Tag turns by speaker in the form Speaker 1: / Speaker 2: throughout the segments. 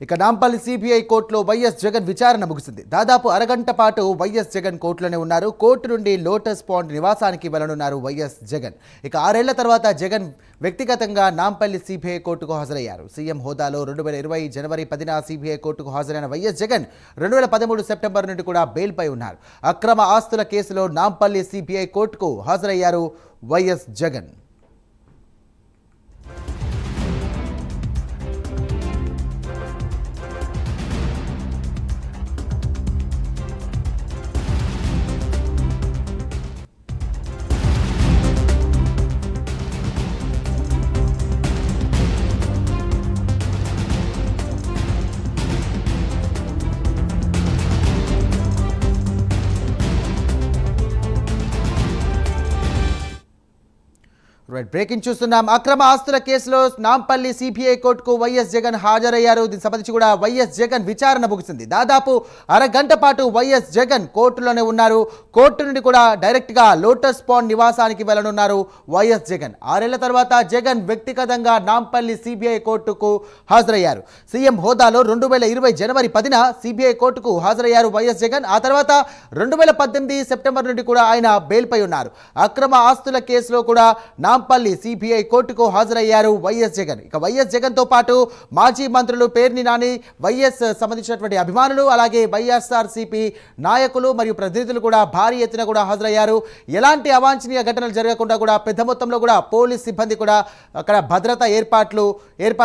Speaker 1: ఇక నాంపల్లి సిబిఐ కోర్టులో వైఎస్ జగన్ విచారణ ముగిసింది. దాదాపు అరగంట పాటు వైఎస్ జగన్ కోర్టులోనే ఉన్నారు. కోర్టు నుండి లోటస్ పాండ్ నివాసానికి వెళ్లనున్నారు వైఎస్ జగన్. ఇక 6 ఏళ్ల తర్వాత జగన్ వ్యక్తిగతంగా నాంపల్లి సిబిఐ కోర్టుకు హాజరయ్యారు. సీఎం హోదాలో 2020 జనవరి 10న సిబిఐ కోర్టుకు హాజరైన వైఎస్ జగన్ 2013 సెప్టెంబర్ నుండి కూడా బెయిల్పై ఉన్నారు. అక్రమ ఆస్తుల కేసులో నాంపల్లి సిబిఐ కోర్టుకు హాజరయ్యారు వైఎస్ జగన్. బ్రేకింగ్ చూస్తున్నాం. అక్రమ ఆస్తుల కేసులో నాంపల్లి సిబిఐ కోర్టుకు వైఎస్ జగన్ హాజరయ్యారు. దీనికి సంబంధించి కూడా వైఎస్ జగన్ విచారణ ముగిసింది. దాదాపు అరగంట పాటు వైఎస్ జగన్ కోర్టులోనే ఉన్నారు. కోర్టు నుండి కూడా డైరెక్ట్గా లోటస్ పాండ్ నివాసానికి వెళ్లనున్నారు వైఎస్ జగన్. 6 ఏళ్ల తర్వాత జగన్ వ్యక్తిగతంగా నాంపల్లి సిబిఐ కోర్టుకు హాజరయ్యారు. సీఎం హోదాలో 2020 జనవరి 10న సిబిఐ కోర్టుకు హాజరయ్యారు వైఎస్ జగన్. ఆ తర్వాత 2018 సెప్టెంబర్ నుండి కూడా ఆయన బెయిల్పై ఉన్నారు. అక్రమ ఆస్తుల కేసులో కూడా నాంపల్లి సిబిఐ కోర్టుకు హాజరయ్యారు వైఎస్ జగన్. ఇక వైఎస్ జగన్ తో పాటు మాజీ మంత్రులు పేర్ని నాని, వైఎస్ సంబంధించినటువంటి అభిమానులు, అలాగే వైఎస్ఆర్సీపీ నాయకులు మరియు ప్రతినిధులు కూడా భారీ ఎత్తున కూడా హాజరయ్యారు. ఎలాంటి అవాంఛనీయ ఘటనలు జరగకుండా కూడా పెద్ద మొత్తంలో కూడా పోలీస్ సిబ్బంది కూడా అక్కడ భద్రతా ఏర్పాటు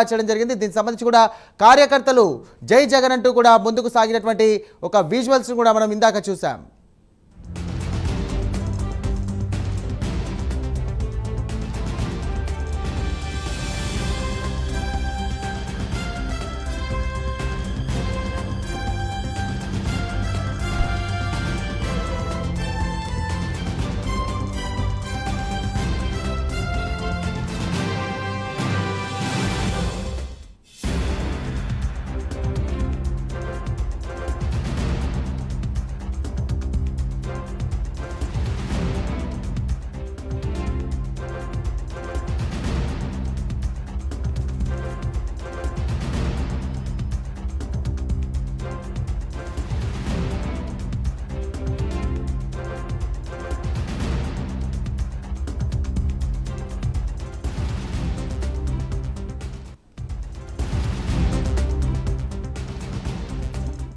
Speaker 1: చేయడం జరిగింది. దీనికి సంబంధించి కూడా కార్యకర్తలు జై జగన్ అంటూ కూడా ముందుకు సాగినటువంటి ఒక విజువల్స్ కూడా మనం ఇందాక చూసాం.